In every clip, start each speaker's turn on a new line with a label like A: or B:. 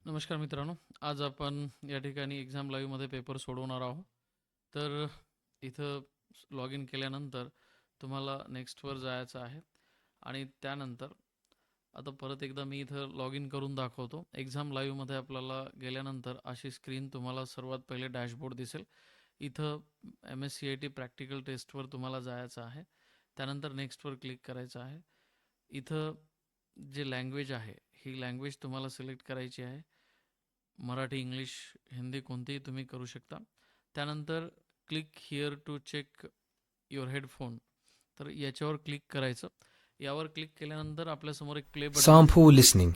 A: नमस्कार मित्रांनो, आज आपण या ठिकाणी एक्झाम लाईव्हमध्ये पेपर सोडवणार आहोत. तर इथं लॉग इन केल्यानंतर तुम्हाला नेक्स्टवर जायचं आहे आणि त्यानंतर आता परत एकदा मी इथं लॉग इन करून दाखवतो. एक्झाम लाईव्हमध्ये आपल्याला गेल्यानंतर अशी स्क्रीन तुम्हाला सर्वात पहिले डॅशबोर्ड दिसेल. इथं MSCIT प्रॅक्टिकल टेस्टवर तुम्हाला जायचं आहे. त्यानंतर नेक्स्टवर क्लिक करायचं आहे. इथं जे लँग्वेज आहे, ही लँग्वेज तुम्हाला सिलेक्ट करायची आहे. मराठी, इंग्लिश, हिंदी कोणतेही तुम्ही करू शकता. त्यानंतर click here to check your headphone, तर याच्यावर क्लिक करायचं. यावर क्लिक केल्यानंतर आपल्यासमोर एक प्ले बटन दिसेल.
B: Sample listening.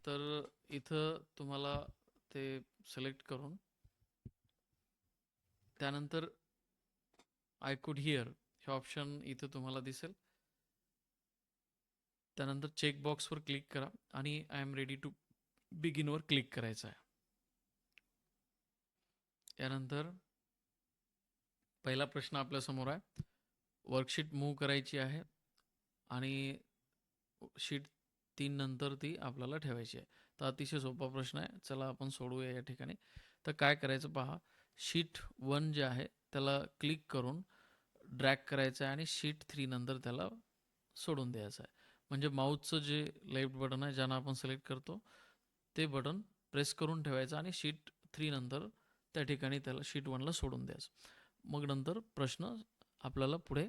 A: तर इथं तुम्हाला ते सिलेक्ट करून त्यानंतर आय कुड हिअर हे ऑप्शन इथं तुम्हाला दिसेल. त्यानंतर चेक बॉक्सवर क्लिक करा आणि आय एम रेडी टू बिगिनवर क्लिक करायचं आहे. यानंतर पहिला प्रश्न आपल्यासमोर आहे. वर्कशीट मूव्ह करायची आहे आणि शीट 3 नंतर ती आपल्याला ठेवायची आहे. तर अतिशय सोपा प्रश्न आहे. चला आपण सोडवूया या ठिकाणी. तर काय करायचं पहा, शीट 1 जे आहे त्याला क्लिक करून ड्रॅग करायचं आहे आणि शीट 3 नंतर त्याला सोडून द्यायचं आहे. म्हणजे माऊसचं जे लेफ्ट बटन आहे ज्यानं आपण सिलेक्ट करतो ते बटन प्रेस करून ठेवायचं आणि शीट 3 नंतर त्या ठिकाणी त्याला शीट 1ला सोडून द्यायचं. मग नंतर प्रश्न आपल्याला पुढे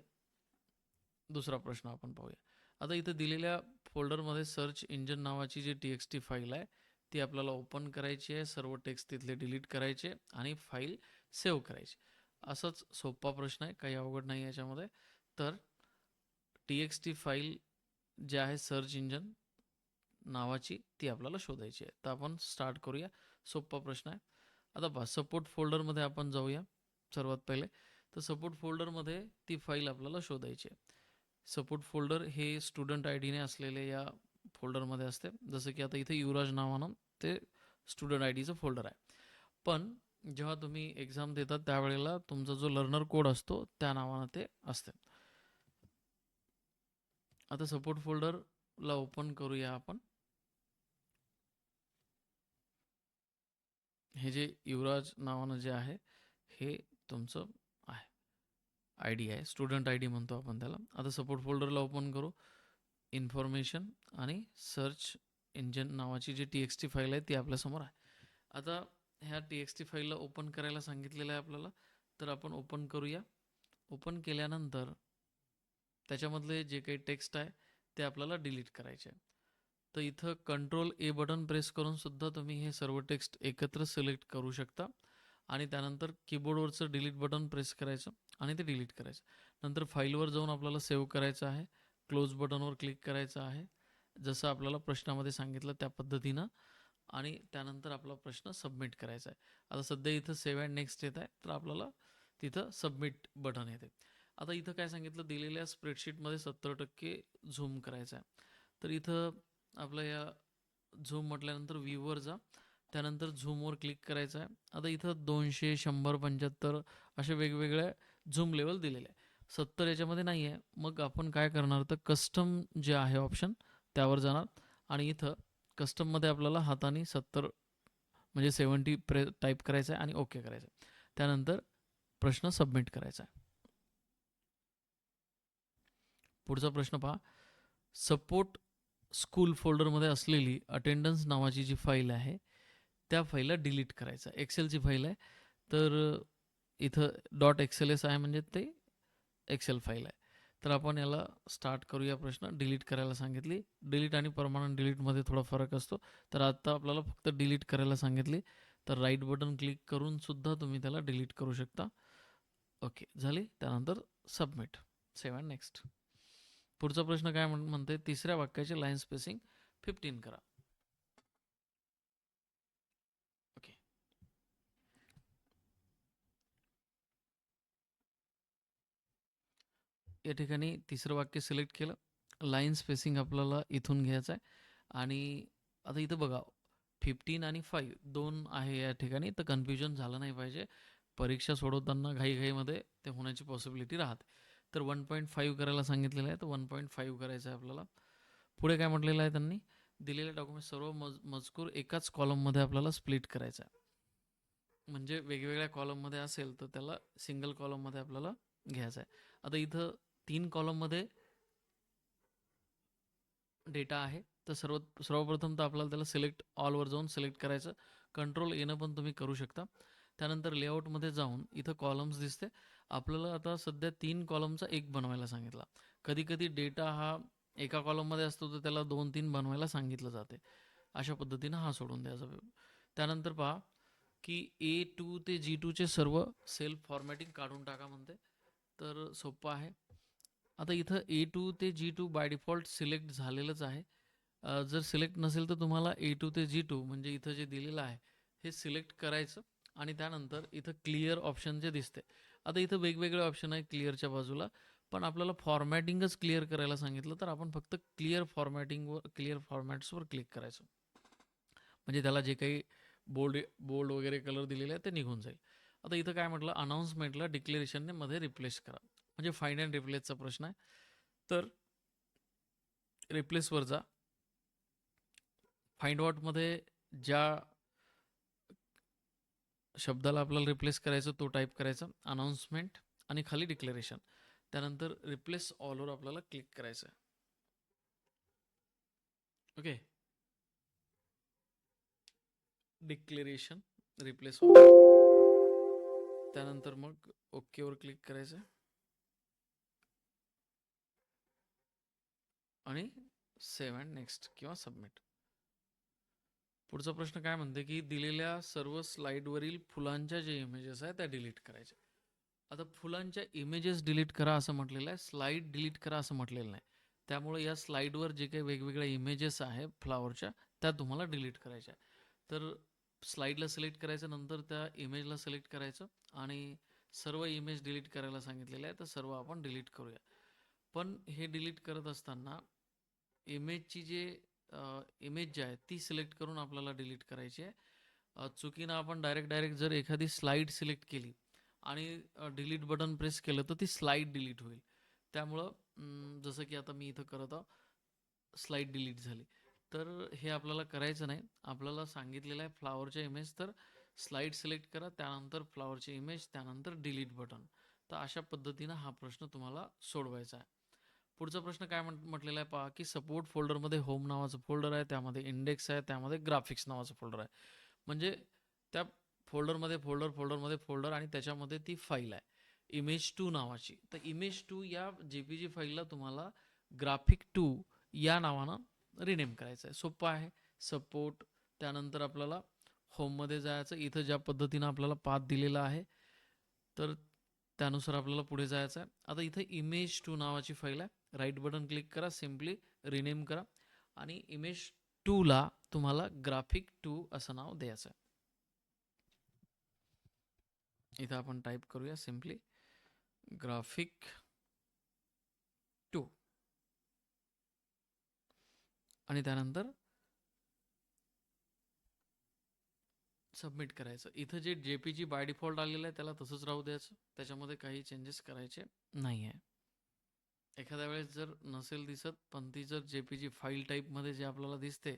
A: दुसरा प्रश्न आपण पाहूया. आता इथं दिलेल्या फोल्डरमध्ये सर्च इंजन नावाची जी TXT फाईल आहे ती आपल्याला ओपन करायची आहे. सर्व टेक्स्ट तिथले डिलीट करायचे आणि फाईल सेव्ह करायची. असाच सोपा प्रश्न आहे, काही अवघड नाही याच्यामध्ये. तर TXT फाईल जी आहे सर्च इंजन नावाची ती आपल्याला शोधायची आहे. तर आपण स्टार्ट करूया. सोपा प्रश्न आहे. आता पहा, सपोर्ट फोल्डरमध्ये आपण जाऊया सर्वात पहिले. तर सपोर्ट फोल्डरमध्ये ती फाईल आपल्याला शोधायची आहे. सपोर्ट फोल्डर हे स्टुडंट आय डीने असलेले या फोल्डरमध्ये असते. जसं की आता इथे युवराज नावानं ते स्टुडंट आय डीचं फोल्डर आहे. पण जेव्हा तुम्ही एक्झाम देतात त्यावेळेला तुमचा जो लर्नर कोड असतो त्या नावानं ते असते. आता सपोर्ट फोल्डरला ओपन करूया आपण. हे जे युवराज नावानं जे आहे हे तुमचं आहे, आय डी आहे, स्टुडंट आय डी म्हणतो आपण त्याला. आता सपोर्ट फोल्डरला ओपन करू. इन्फॉर्मेशन आणि सर्च इंजन नावाची जी TXT फाईल आहे ती आपल्यासमोर आहे. आता ह्या TXT फाईलला ओपन करायला सांगितलेलं आहे आपल्याला. तर आपण ओपन करूया. ओपन केल्यानंतर त्याच्यामधले जे काही टेक्स्ट आहे ते आपल्याला डिलीट करायचे आहे. तर इथं कंट्रोल A बटन प्रेस करून सुद्धा तुम्ही हे सर्व टेक्स्ट एकत्र सिलेक्ट करू शकता आणि त्यानंतर कीबोर्डवरचं डिलीट बटन प्रेस करायचं आणि ते डिलीट करायचं. नंतर फाईलवर जाऊन आपल्याला सेव्ह करायचं आहे. क्लोज बटनवर क्लिक करायचं आहे, जसं आपल्याला प्रश्नामध्ये सांगितलं त्या पद्धतीनं, आणि त्यानंतर आपला प्रश्न सबमिट करायचा आहे. आता सध्या इथं सेव्ह अँड नेक्स्ट येत आहे, तर आपल्याला तिथं सबमिट बटन येते. आता इथं काय सांगितलं, दिलेल्या स्प्रेडशीटमध्ये 70% झूम करायचं आहे. तर इथं आपलं या झूम म्हटल्यानंतर व्ह्यूवर जा. त्यानंतर झूमवर क्लिक करायचं आहे. आता इथं 200, 100, 75 असे वेगवेगळे झूम लेवल दिलेले आहे. 70 याच्यामध्ये नाही आहे. मग आपण काय करणार, तर कस्टम जे आहे ऑप्शन त्यावर जाणार आणि इथं कस्टममध्ये आपल्याला हाताने 70 म्हणजे 70 टाईप करायचं आहे आणि ओके करायचं आहे. त्यानंतर प्रश्न सबमिट करायचा आहे. पुढचा प्रश्न पहा. सपोर्ट स्कूल फोल्डरमध्ये असलेली अटेंडन्स नावाची जी फाईल आहे त्या फाईलला डिलीट करायचं. एक्सेलची फाईल आहे. तर इथं .xls आहे म्हणजे ते एक्सेल फाईल आहे. तर आपण याला स्टार्ट करूया. प्रश्न डिलीट करायला सांगितली. डिलीट आणि परमनंट डिलीटमध्ये थोडा फरक असतो. तर आता आपल्याला फक्त डिलीट करायला सांगितली, तर राईट बटन क्लिक करून सुद्धा तुम्ही त्याला डिलीट करू शकता. ओके झाली. त्यानंतर सबमिट, सेव्ह अँड नेक्स्ट. पुढचा प्रश्न काय म्हणते, तिसऱ्या वाक्याचे लाईन स्पेसिंग 15 करा. ओके. या ठिकाणी तिसरं वाक्य सिलेक्ट केलं. लाईन स्पेसिंग आपल्याला इथून घ्यायचं आहे आणि आता इथं बघा 15 आणि 5 दोन आहे या ठिकाणी, तर कन्फ्युजन झालं नाही पाहिजे. परीक्षा सोडवताना घाईघाईमध्ये ते होण्याची पॉसिबिलिटी राहते. तर 1.5 करायला सांगितलेलं आहे, तर 1.5 करायचं आहे आपल्याला. पुढे काय म्हटलेलं आहे त्यांनी, दिलेले डॉक्युमेंट सर्व मजकूर एकाच कॉलममध्ये आपल्याला स्प्लिट करायचा आहे. म्हणजे वेगवेगळ्या कॉलममध्ये असेल तर त्याला सिंगल कॉलममध्ये आपल्याला घ्यायचं आहे. आता इथं 3 कॉलममध्ये डेटा आहे. तर सर्वप्रथम तर आपल्याला त्याला सिलेक्ट ऑलवर जाऊन सिलेक्ट करायचं. कंट्रोल येणं पण तुम्ही करू शकता. त्यानंतर लेआउटमध्ये जाऊन इथं कॉलम्स दिसते. आपल्याला आता सध्या 3 कॉलमचा एक बनवायला सांगितला. कधी कधी डेटा हा एका कॉलममध्ये असतो तर त्याला 2-3 बनवायला सांगितलं जाते. अशा पद्धतीनं हा सोडून द्यायचा. त्यानंतर पहा की A2 ते G2चे सर्व सेल्फ फॉर्मॅटिंग काढून टाका म्हणते. तर सोपं आहे. आता इथं A2 ते G2 बाय डिफॉल्ट सिलेक्ट झालेलंच आहे. जर सिलेक्ट नसेल तर तुम्हाला A2 ते G2 म्हणजे इथं जे दिलेलं आहे हे सिलेक्ट करायचं आणि त्यानंतर इथं क्लिअर ऑप्शन जे दिसते. आता इथं वेगवेगळे ऑप्शन आहे क्लिअरच्या बाजूला, पण आपल्याला फॉर्मॅटिंगच क्लिअर करायला सांगितलं तर आपण फक्त क्लिअर फॉर्मॅट्सवर क्लिक करायचं. म्हणजे त्याला जे काही बोल्ड बोल्ड वगैरे कलर दिलेले आहे ते निघून जाईल. आता इथं काय म्हटलं, अनाऊन्समेंटला डिक्लेरेशनने मध्ये रिप्लेस करा. म्हणजे फाइंड अँड रिप्लेसचा प्रश्न आहे. तर रिप्लेसवर जा. फाइंड वॉटमध्ये ज्या शब्दाला आपल्याला रिप्लेस करायचं तो टाईप करायचा, अनाऊन्समेंट आणि खाली डिक्लेरेशन. त्यानंतर रिप्लेस ऑलवर आपल्याला क्लिक करायचं आहे. Okay, declaration replace all. त्यानंतर मग ओकेवर क्लिक करायचं आणि सेव्ह अँड नेक्स्ट किंवा सबमिट. पुढचा प्रश्न काय म्हणते की दिलेल्या सर्व स्लाइडवरील फुलांच्या जे इमेजेस आहेत त्या डिलीट करायच्या. आता फुलांच्या इमेजेस डिलीट करा असं म्हटलेलं आहे, स्लाइड डिलीट करा असं म्हटलेलं नाही. त्यामुळे या स्लाइडवर जे काही वेगवेगळ्या इमेजेस आहे फ्लावरच्या त्या तुम्हाला डिलीट करायच्या. तर स्लाइडला सिलेक्ट करायचं, नंतर त्या इमेजला सिलेक्ट करायचं आणि सर्व इमेज डिलीट करायला सांगितलेलं आहे. तर सर्व आपण डिलीट करूया. पण हे डिलीट करत असताना इमेजची जे इमेज जी आहे ती सिलेक्ट करून आपल्याला डिलीट करायची आहे. चुकीनं आपण डायरेक्ट जर एखादी स्लाईड सिलेक्ट केली आणि डिलीट बटन प्रेस केलं तर ती स्लाईड डिलीट होईल. त्यामुळं जसं की आता मी इथं करत आहो, स्लाईड डिलीट झाली. तर हे आपल्याला करायचं नाही. आपल्याला सांगितलेलं आहे फ्लावरच्या इमेज, तर स्लाईड सिलेक्ट करा, त्यानंतर फ्लावरची इमेज, त्यानंतर डिलीट बटन. तर अशा पद्धतीनं हा प्रश्न तुम्हाला सोडवायचा आहे. पुढचा प्रश्न काय म्हटलेला आहे पहा की सपोर्ट फोल्डरमध्ये होम नावाचं फोल्डर आहे, त्यामध्ये इंडेक्स आहे, त्यामध्ये ग्राफिक्स नावाचं फोल्डर आहे. म्हणजे त्या फोल्डरमध्ये फोल्डर आणि त्याच्यामध्ये ती फाईल आहे Image2 नावाची. तर Image2 या JPG फाईलला तुम्हाला Graphic2 या नावानं रिनेम करायचं आहे. सोपं आहे. सपोर्ट, त्यानंतर आपल्याला होममध्ये जायचं. इथं ज्या पद्धतीनं आपल्याला पाथ दिलेला आहे तर त्यानुसार आपल्याला पुढे जायचं आहे. आता इथं Image2 नावाची फाईल आहे. राईट बटन क्लिक करा, सिम्पली रिनेम करा आणि Image2ला तुम्हाला Graphic2 असं नाव द्यायचं आहे. इथं आपण टाईप करूया सिम्पली Graphic2 आणि त्यानंतर सबमिट करायचं. इथं जे JPG बाय डिफॉल्ट आलेलं आहे त्याला तसंच राहू द्यायचं, त्याच्यामध्ये काही चेंजेस करायचे नाही आहे. एखाद्या वेळेस जर नसेल दिसत पण ती जर JPG फाईल टाईपमध्ये जे आपल्याला दिसते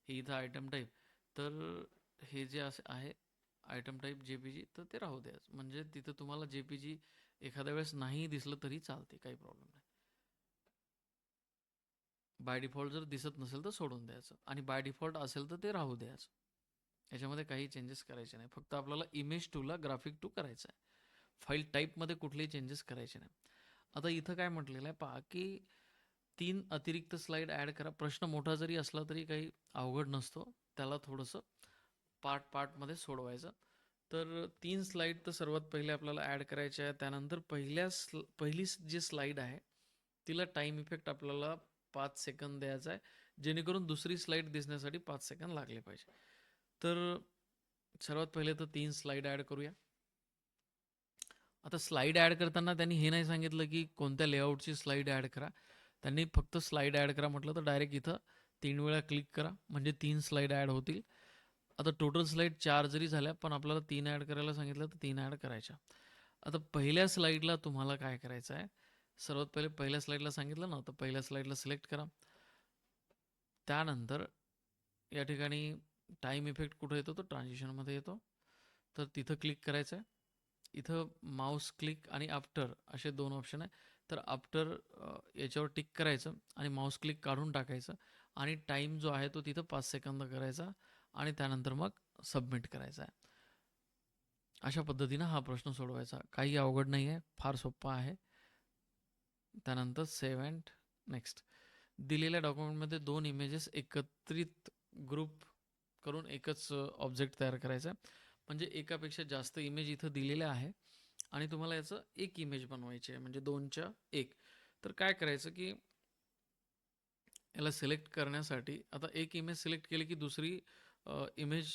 A: हे इथं आयटम टाईप, तर हे जे असे आहे आयटम टाईप JPG तर ते राहू द्यायचं. म्हणजे तिथं तुम्हाला JPG एखाद्या वेळेस नाही दिसलं तरी चालते, काही प्रॉब्लेम नाही. बाय डिफॉल्ट जर दिसत नसेल तर सोडून द्यायचं आणि बाय डिफॉल्ट असेल तर ते राहू द्यायचं. याच्यामध्ये काही चेंजेस करायचे नाही. फक्त आपल्याला Image2ला Graphic2 करायचं आहे. फाईल टाईपमध्ये कुठलेही चेंजेस करायचे नाही. आता इथं काय म्हटलेलं आहे पहा की 3 अतिरिक्त स्लाईड ॲड करा. प्रश्न मोठा जरी असला तरी काही अवघड नसतो. त्याला थोडंसं पार्टमध्ये सोडवायचं. तर 3 स्लाईड तर सर्वात पहिले आपल्याला ॲड करायचे आहे. त्यानंतर पहिली जी स्लाईड आहे तिला टाईम इफेक्ट आपल्याला 5 सेकंद द्यायचा आहे, जेणेकरून दुसरी स्लाईड दिसण्यासाठी 5 सेकंद लागले पाहिजे. तर सर्वात पहिले तर 3 स्लाईड ॲड करूया. आता स्लाईड ॲड करताना त्यांनी हे नाही सांगितलं की कोणत्या लेआउटची स्लाईड ॲड करा. त्यांनी फक्त स्लाईड ॲड करा म्हटलं तर डायरेक्ट इथं 3 वेळा क्लिक करा म्हणजे 3 स्लाईड ॲड होतील. आता टोटल स्लाईड 4 जरी झाल्या पण आपल्याला 3 ॲड करायला सांगितलं तर 3 ॲड करायच्या. आता पहिल्या स्लाईडला तुम्हाला काय करायचं आहे, सर्वात पहिले पहिल्या स्लाईडला सांगितलं ना, तर पहिल्या स्लाईडला सिलेक्ट करा. त्यानंतर या ठिकाणी टाईम इफेक्ट कुठं येतो? तो ट्रान्झिशनमध्ये येतो. तर तिथं क्लिक करायचं आहे. इथं माऊस क्लिक आणि आफ्टर असे 2 ऑप्शन आहे. तर आफ्टर याच्यावर टिक करायचं आणि माऊस क्लिक काढून टाकायचं आणि टाईम जो आहे तो तिथं 5 सेकंद करायचा आणि त्यानंतर मग सबमिट करायचा आहे. अशा पद्धतीनं हा प्रश्न सोडवायचा. काही अवघड नाही आहे, फार सोपा आहे. त्यानंतर सेव्ह अँड नेक्स्ट. दिलेल्या डॉक्युमेंटमध्ये 2 इमेजेस एकत्रित ग्रुप करून एकच ऑब्जेक्ट तयार करायचा आहे. म्हणजे एकापेक्षा जास्त इमेज इथं दिलेल्या आहे आणि तुम्हाला याचं एक इमेज बनवायची आहे, म्हणजे 2च्या 1. तर काय करायचं की याला सिलेक्ट करण्यासाठी आता एक इमेज सिलेक्ट केली की दुसरी इमेज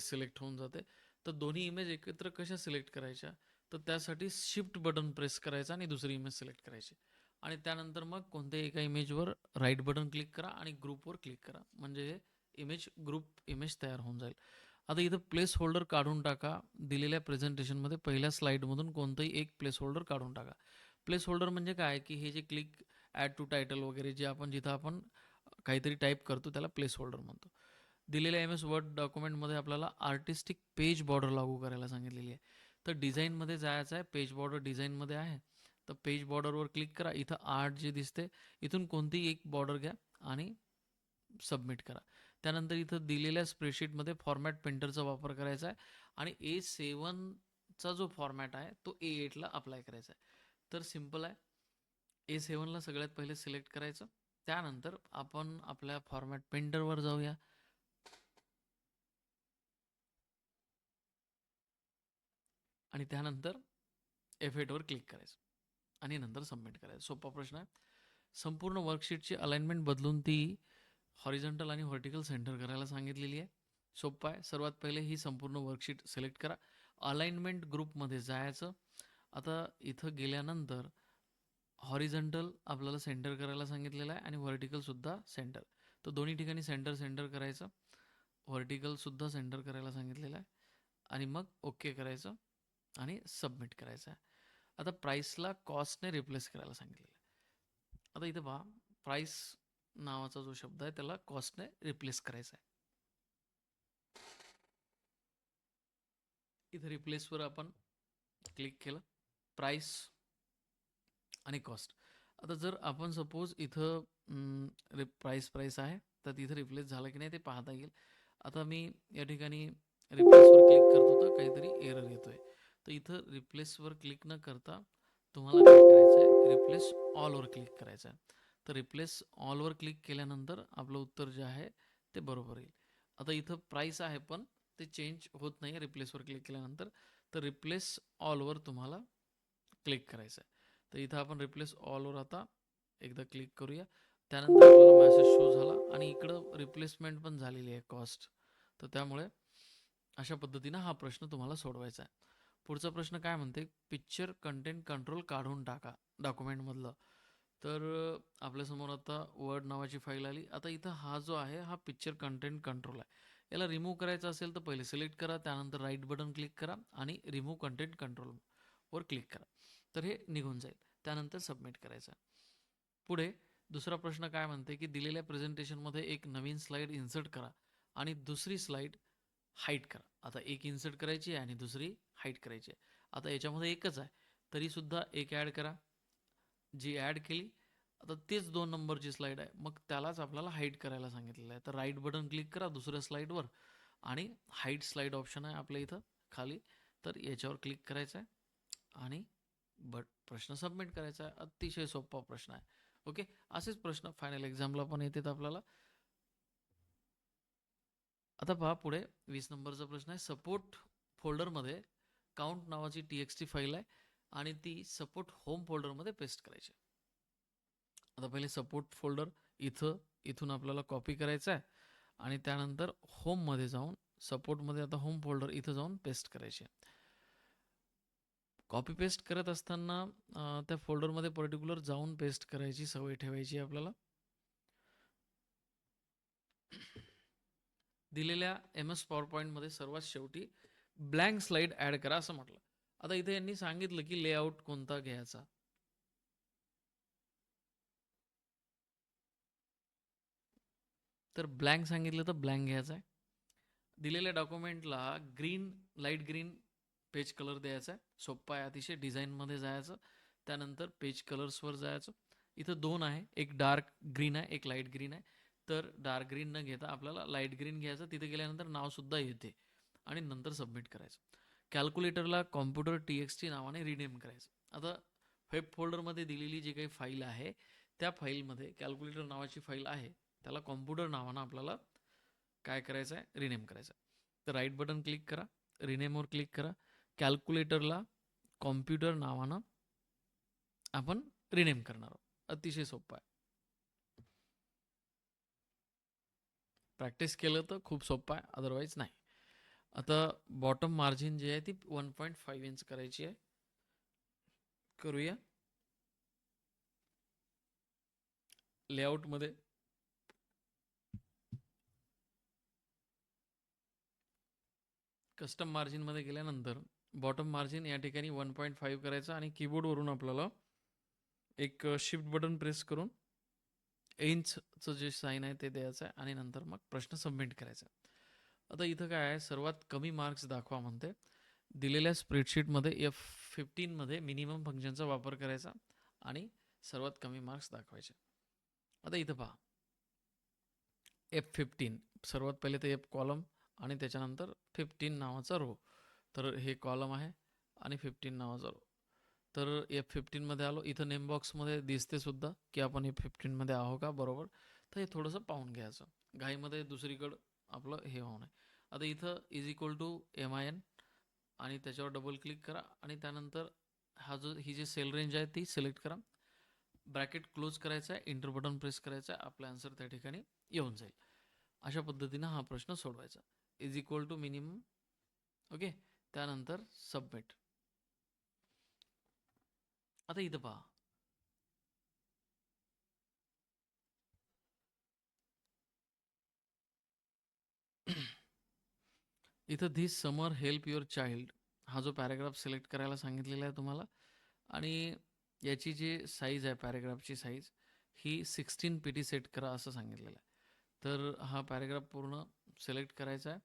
A: सिलेक्ट होऊन जाते. तर दोन्ही इमेज एकत्र कशा सिलेक्ट करायच्या? तर त्यासाठी शिफ्ट बटन प्रेस करायचं आणि दुसरी इमेज सिलेक्ट करायची आणि त्यानंतर मग कोणत्याही एका इमेजवर राईट बटन क्लिक करा आणि ग्रुपवर क्लिक करा. म्हणजे हे ग्रुप इमेज तयार होऊन जाईल. आता इथं प्लेस होल्डर काढून टाका. दिलेल्या प्रेझेंटेशनमध्ये पहिल्या स्लाईडमधून कोणतंही एक प्लेस होल्डर काढून टाका. प्लेस होल्डर म्हणजे काय की हे जे क्लिक ॲड टू टायटल वगैरे जे जिथं आपण काहीतरी टाईप करतो त्याला प्लेस होल्डर म्हणतो. दिलेल्या MS वर्ड डॉक्युमेंटमध्ये आपल्याला आर्टिस्टिक पेज बॉर्डर लागू करायला सांगितलेली आहे. तर डिझाईनमध्ये जायचं आहे. पेज बॉर्डर डिझाईनमध्ये आहे. तर पेज बॉर्डरवर क्लिक करा. इथं आर्ट जे दिसते इथून कोणतीही एक बॉर्डर घ्या आणि सबमिट करा. त्यानंतर इथं दिलेल्या स्प्रेडशीटमध्ये फॉर्मॅट पेंटरचा वापर करायचा आहे आणि A7चा जो फॉर्मॅट आहे तो A8ला अप्लाय करायचा आहे. तर सिम्पल आहे. A7ला सगळ्यात पहिले सिलेक्ट करायचं. त्यानंतर आपण आपल्या फॉर्मॅट पेंटरवर जाऊया आणि त्यानंतर F8वर क्लिक करायचं आणि नंतर सबमिट करायचं. सोपा प्रश्न आहे. संपूर्ण वर्कशीटची अलाइनमेंट बदलून ती हॉरिझॉन्टल आणि व्हर्टिकल सेंटर करायला सांगितलेली आहे. सोपं आहे. सर्वात पहिले ही संपूर्ण वर्कशीट सिलेक्ट करा. अलाइनमेंट ग्रुपमध्ये जायचं. आता इथं गेल्यानंतर हॉरिझॉन्टल आपल्याला सेंटर करायला सांगितलेलं आहे आणि व्हर्टिकलसुद्धा सेंटर. तर दोन्ही ठिकाणी सेंटर सेंटर करायचं. व्हर्टिकलसुद्धा सेंटर करायला सांगितलेलं आहे आणि मग ओके करायचं आणि सबमिट करायचं आहे. आता प्राईसला कॉस्टने रिप्लेस करायला सांगितलेलं आहे. आता इथं पहा, प्राईस नावाचा जो शब्द आहे त्याला कॉस्टने रिप्लेस करायचा आहे. इथं रिप्लेसवर आपण क्लिक केलं. प्राईस आणि कॉस्ट. आता जर आपण सपोज इथं प्राईस आहे तर तिथं रिप्लेस झालं की नाही ते पाहता येईल. आता मी या ठिकाणी रिप्लेसवर क्लिक करतो तर काहीतरी एरर येतोय. तर इथं रिप्लेसवर क्लिक न करता तुम्हाला काय करायचं आहे, रिप्लेस ऑलवर क्लिक करायचं आहे. तर रिप्लेस ऑलवर क्लिक केल्यानंतर आपलं उत्तर जे आहे ते बरोबर येईल. आता इथं प्राईस आहे पण ते चेंज होत नाही रिप्लेसवर क्लिक केल्यानंतर. तर रिप्लेस ऑलवर तुम्हाला क्लिक करायचं आहे. तर इथं आपण रिप्लेस ऑलवर आता एकदा क्लिक करूया. त्यानंतर आपल्याला मेसेज शो झाला आणि इकडं रिप्लेसमेंट पण झालेली आहे कॉस्ट. तर त्यामुळे अशा पद्धतीनं हा प्रश्न तुम्हाला सोडवायचा आहे. पुढचा प्रश्न काय म्हणते, पिक्चर कंटेंट कंट्रोल काढून टाका डॉक्युमेंटमधलं. तर आपल्यासमोर आता वर्ड नावाची फाईल आली. आता इथं हा जो आहे हा पिक्चर कंटेंट कंट्रोल आहे. याला रिमूव्ह करायचं असेल तर पहिले सिलेक्ट करा, त्यानंतर राईट बटन क्लिक करा आणि रिमूव्ह कंटेंट कंट्रोलवर क्लिक करा. तर हे निघून जाईल. त्यानंतर सबमिट करायचं आहे. पुढे दुसरा प्रश्न काय म्हणते की दिलेल्या प्रेझेंटेशनमध्ये एक नवीन स्लाईड इन्सर्ट करा आणि दुसरी स्लाईड हाईट करा. आता एक इन्सर्ट करायची आहे आणि दुसरी हाईट करायची आहे. आता याच्यामध्ये एकच आहे तरीसुद्धा एक ॲड करा. जी ॲड केली आता तेच 2 नंबरची स्लाईड आहे. मग त्यालाच आपल्याला हाईट करायला सांगितलेलं आहे. तर राईट बटन क्लिक करा दुसऱ्या स्लाईडवर आणि हाईट स्लाईड ऑप्शन आहे आपल्या इथं खाली. तर याच्यावर क्लिक करायचं आहे आणि प्रश्न सबमिट करायचा आहे. अतिशय सोपा प्रश्न आहे. ओके. असेच प्रश्न फायनल एक्झामला पण येतात आपल्याला. आता पहा पुढे 20 नंबरचा प्रश्न आहे. सपोर्ट फोल्डरमध्ये काउंट नावाची TXT फाईल आहे आणि ती सपोर्ट होम फोल्डरमध्ये पेस्ट करायची. आता पहिले सपोर्ट फोल्डर इथून आपल्याला कॉपी करायचं आहे आणि त्यानंतर होममध्ये जाऊन सपोर्टमध्ये आता होम फोल्डर इथं जाऊन पेस्ट करायचे. कॉपी पेस्ट करत असताना त्या फोल्डरमध्ये पर्टिक्युलर जाऊन पेस्ट करायची सवय ठेवायची आपल्याला. दिलेल्या MS पॉवरपॉईंटमध्ये सर्वात शेवटी ब्लँक स्लाईड ॲड करा असं म्हटलं. आता इथे यांनी सांगितलं की लेआउट कोणता घ्यायचा. तर ब्लँक सांगितलं तर ब्लँक घ्यायचा आहे. दिलेल्या डॉक्युमेंटला लाईट ग्रीन पेज कलर द्यायचा आहे. सोप्पा आहे अतिशय. डिझाईनमध्ये जायचं, त्यानंतर पेज कलर्सवर जायचं. इथं 2 आहे, एक डार्क ग्रीन आहे, एक लाईट ग्रीन आहे. तर डार्क ग्रीन न घेता आपल्याला लाईट ग्रीन घ्यायचं. तिथे गेल्यानंतर नावसुद्धा येते आणि नंतर सबमिट करायचं. कॅल्क्युलेटरला कॉम्प्युटर TXT नावाने रिनेम करायचं. आता वेब फोल्डरमध्ये दिलेली जी काही फाईल आहे, त्या फाईलमध्ये कॅल्क्युलेटर नावाची फाईल आहे, त्याला कॉम्प्युटर नावानं आपल्याला काय करायचं आहे, रिनेम करायचं आहे. तर राईट बटन क्लिक करा, रिनेमवर क्लिक करा. कॅल्क्युलेटरला कॉम्प्युटर नावानं आपण रिनेम करणार आहोत. अतिशय सोपं आहे. प्रॅक्टिस केलं तर खूप सोपं आहे, अदरवाईज नाही. आता बॉटम मार्जिन जी आहे ती 1.5 इंच करायची आहे. करूया. लेआउटमध्ये कस्टम मार्जिनमध्ये गेल्यानंतर बॉटम मार्जिन या ठिकाणी 1.5 करायचं आणि कीबोर्डवरून आपल्याला एक शिफ्ट बटन प्रेस करून इंचचं जे साईन आहे ते द्यायचं आहे आणि नंतर मग प्रश्न सबमिट करायचा आहे. आता इथं काय आहे, सर्वात कमी मार्क्स दाखवा म्हणते. दिलेल्या स्प्रेडशीटमध्ये F15मध्ये मिनिमम फंक्शनचा वापर करायचा आणि सर्वात कमी मार्क्स दाखवायचे. आता इथं पहा, F15 सर्वात पहिले तर F कॉलम आणि त्याच्यानंतर 15 नावाचा रो. तर हे कॉलम आहे आणि 15 नावाचा रो. तर F15मध्ये आलो. इथं नेम बॉक्समध्ये दिसते सुद्धा की आपण F15मध्ये आहो का, बरोबर. तर हे थोडंसं पाहून घ्यायचं, घाईमध्ये दुसरीकडं आपलं हे होऊ नये. आता इथं =MIN आणि त्याच्यावर डबल क्लिक करा आणि त्यानंतर ही जी सेल रेंज आहे ती सिलेक्ट करा. ब्रॅकेट क्लोज करायचा आहे, इंटर बटन प्रेस करायचं आहे, आपला आन्सर त्या ठिकाणी येऊन जाईल. अशा पद्धतीनं हा प्रश्न सोडवायचा. मिनिमम. ओके. त्यानंतर सबमिट. आता इथं पहा, इथं this summer help your child हा जो पॅराग्राफ सिलेक्ट करायला सांगितलेला आहे तुम्हाला, आणि याची जी साईज आहे पॅराग्राफची साईज ही 16 PT सेट करा असं सांगितलेलं आहे. तर हा पॅराग्राफ पूर्ण सिलेक्ट करायचा आहे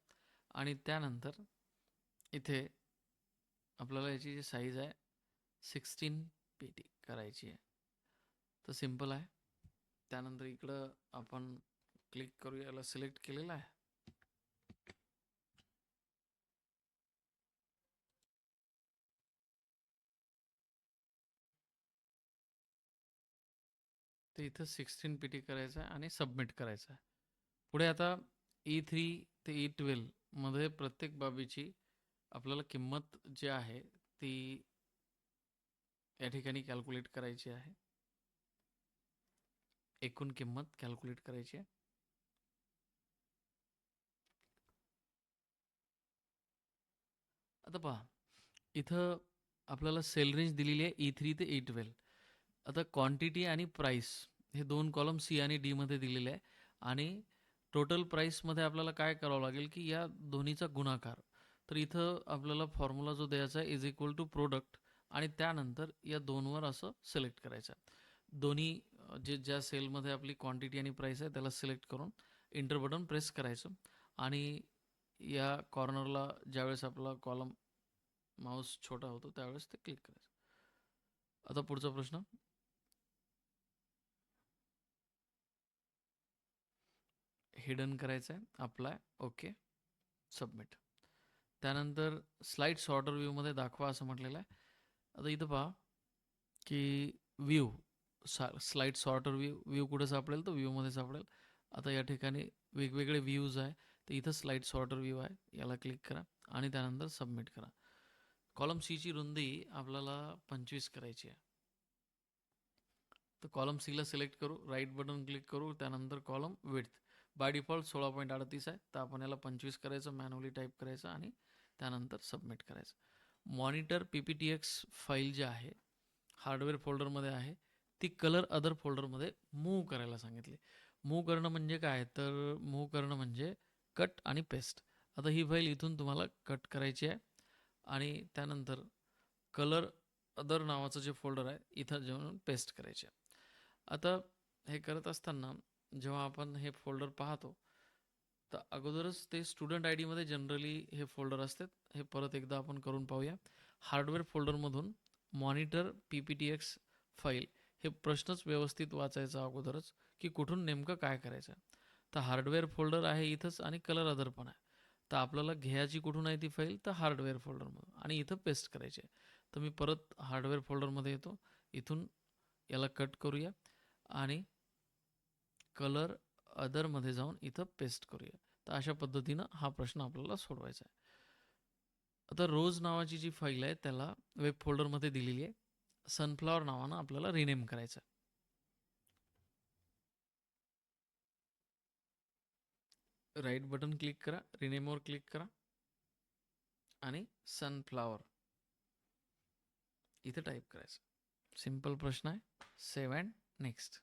A: आणि त्यानंतर इथे आपल्याला याची जी साईज आहे 16 PT करायची आहे. तर सिम्पल आहे. त्यानंतर इकडं आपण क्लिक करू, याला सिलेक्ट केलेलं आहे. तर इथं 16 PT करायचं आहे आणि सबमिट करायचं आहे. पुढे आता E3 ते E12 मध्ये प्रत्येक बाबीची आपल्याला किंमत जी आहे ती या ठिकाणी कॅल्क्युलेट करायची आहे. एकूण किंमत कॅल्क्युलेट करायची आहे. आता पहा, इथं आपल्याला सेल रेंज दिलेली आहे E3 ते E12. आता क्वांटिटी आणि प्राईस हे 2 कॉलम C आणि D मध्ये दिलेले आहे आणि टोटल प्राईसमध्ये आपल्याला काय करावं लागेल की या दोन्हीचा गुणाकार. तर इथं आपल्याला फॉर्म्युला जो द्यायचा आहे प्रोडक्ट आणि त्यानंतर या दोनवर असं सिलेक्ट करायचं आहे. दोन्ही ज्या सेलमध्ये आपली क्वांटिटी आणि प्राईस आहे त्याला सिलेक्ट करून इंटर बटन प्रेस करायचं आणि या कॉर्नरला ज्यावेळेस आपला कॉलम माऊस छोटा होतो त्यावेळेस ते क्लिक करायचं. आता पुढचा प्रश्न, हिडन करायचं आहे, अप्लाय, ओके, सबमिट. त्यानंतर स्लाइड सॉर्टर व्ह्यूमध्ये दाखवा असं म्हटलेलं आहे. आता इथं पहा की व्ह्यू स्लाइड सॉर्टर व्ह्यू कुठे सापडेल, तर व्ह्यूमध्ये सापडेल. आता या ठिकाणी वेगवेगळे व्ह्यूज आहे, तर इथं स्लाइड सॉर्टर व्ह्यू आहे, याला क्लिक करा आणि त्यानंतर सबमिट करा. कॉलम Cची रुंदी आपल्याला 25 करायची आहे. तर कॉलम Cला सिलेक्ट करू, राईट बटन क्लिक करू, त्यानंतर कॉलम विड्थ बाय डिफॉल्ट 16.38 आहे, तर आपण याला 25 करायचं, मॅन्युअली टाईप करायचं आणि त्यानंतर सबमिट करायचं. मॉनिटर PPTX फाईल जी आहे हार्डवेअर फोल्डरमध्ये आहे, ती कलर अदर फोल्डरमध्ये मूव्ह करायला सांगितली. मूव्ह करणं म्हणजे काय, तर मूव्ह करणं म्हणजे कट आणि पेस्ट. आता ही फाईल इथून तुम्हाला कट करायची आहे आणि त्यानंतर कलर अदर नावाचं जे फोल्डर आहे इथं जाऊन पेस्ट करायचे आहे. आता हे करत असताना जेव्हा आपण हे फोल्डर पाहतो तर अगोदरच ते स्टुडंट आय डीमध्ये जनरली हे फोल्डर असतात. हे परत एकदा आपण करून पाहूया. हार्डवेअर फोल्डरमधून मॉनिटर PPTX फाईल हे प्रश्नच व्यवस्थित वाचायचा अगोदरच, की कुठून नेमकं काय करायचं. तर हार्डवेअर फोल्डर आहे इथंच आणि कलर अदर पण आहे. तर आपल्याला घ्यायची कुठून आहे ती फाईल, तर हार्डवेअर फोल्डरमधून आणि इथं पेस्ट करायची आहे. तर मी परत हार्डवेअर फोल्डरमध्ये येतो. इथून याला कट करूया आणि कलर अदरमध्ये जाऊन इथं पेस्ट करूया. तर अशा पद्धतीनं हा प्रश्न आपल्याला सोडवायचा आहे. आता रोज नावाची जी फाईल आहे त्याला वेब फोल्डरमध्ये दिलेली आहे. सनफ्लॉवर नावानं आपल्याला रिनेम करायचं आहे. राईट बटन क्लिक करा, रिनेमवर क्लिक करा आणि सनफ्लॉवर इथे टाईप करायचं. सिम्पल प्रश्न आहे. Save and next.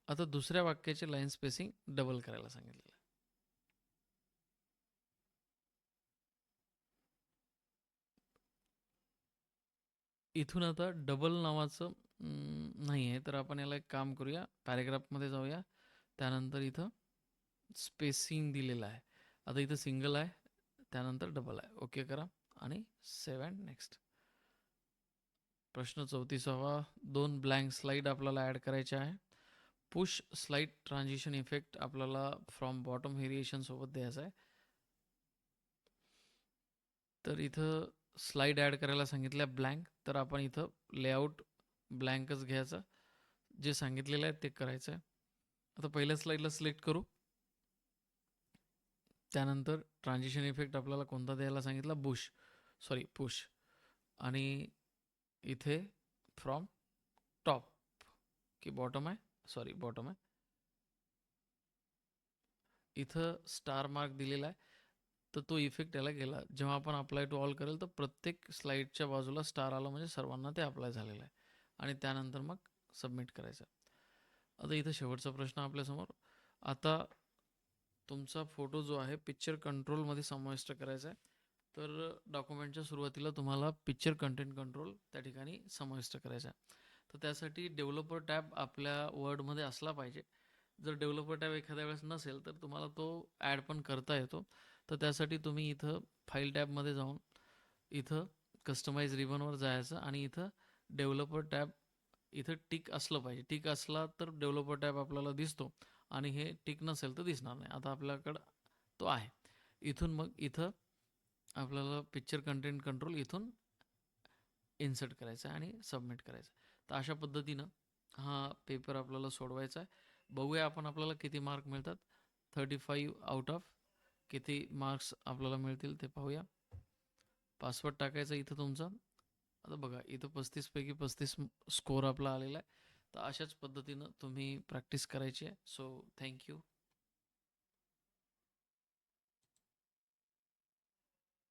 A: आता दुसऱ्या वाक्याचे लाईन स्पेसिंग डबल करायला सांगितलेलं आहे. इथून आता डबल नावाचं नाही आहे, तर आपण याला एक काम करूया. पॅरेग्राफमध्ये जाऊया. त्यानंतर इथं स्पेसिंग दिलेलं आहे. आता इथं सिंगल आहे, त्यानंतर डबल आहे. ओके करा आणि सेव्ह अँड नेक्स्ट. प्रश्न 34वा. 2 ब्लँक स्लाईड आपल्याला ॲड करायचे आहे. पुश स्लाईड ट्रान्झिशन इफेक्ट आपल्याला फ्रॉम बॉटम व्हेरिएशन सोबत द्यायचा आहे. तर इथं स्लाईड ॲड करायला सांगितलं ब्लँक, तर आपण इथं लेआउट ब्लँकच घ्यायचं. जे सांगितलेलं आहे ते करायचं आहे. आता पहिल्या स्लाईडला सिलेक्ट करू. त्यानंतर ट्रान्झिशन इफेक्ट आपल्याला कोणता द्यायला सांगितला, पुश. आणि इथे फ्रॉम टॉप की बॉटम आहे, बॉटम आहे. इथं स्टार मार्क दिलेला आहे, तर तो इफेक्ट याला गेला. जेव्हा आपण अप्लाय टू ऑल करेल तर प्रत्येक स्लाईडच्या बाजूला स्टार आला म्हणजे सर्वांना ते अप्लाय झालेलं आहे. आणि त्यानंतर मग सबमिट करायचं. आता इथं शेवटचा प्रश्न आपल्यासमोर. आता तुमचा फोटो जो आहे पिक्चर कंट्रोलमध्ये समाविष्ट करायचा आहे. तर डॉक्युमेंटच्या सुरुवातीला तुम्हाला पिक्चर कंटेंट कंट्रोल त्या ठिकाणी समाविष्ट करायचा आहे. तर त्यासाठी डेव्हलपर टॅब आपल्या वर्डमध्ये असला पाहिजे. जर डेव्हलपर टॅब एखाद्या वेळेस नसेल तर तुम्हाला तो ॲड पण करता येतो. तर त्यासाठी तुम्ही इथं फाईल टॅबमध्ये जाऊन इथं कस्टमाइज रिबनवर जायचं आणि इथं डेव्हलपर टॅब इथं टिक असलं पाहिजे. टिक असला तर डेव्हलपर टॅब आपल्याला दिसतो आणि हे टिक नसेल तर दिसणार नाही. आता आपल्याकडं तो आहे. इथून मग इथं आपल्याला पिक्चर कंटेंट कंट्रोल इथून इन्सर्ट करायचं आहे आणि सबमिट करायचं आहे. तर अशा पद्धतीनं हा पेपर आपल्याला सोडवायचा आहे. बघूया आपण आपल्याला किती मार्क मिळतात. 35 आउट ऑफ किती मार्क्स आपल्याला मिळतील ते पाहूया. पासवर्ड टाकायचा इथं तुमचा. आता बघा इथं 35 पैकी 35 स्कोअर आपला आलेला आहे. तर अशाच पद्धतीनं तुम्ही प्रॅक्टिस करायची आहे. So thank you.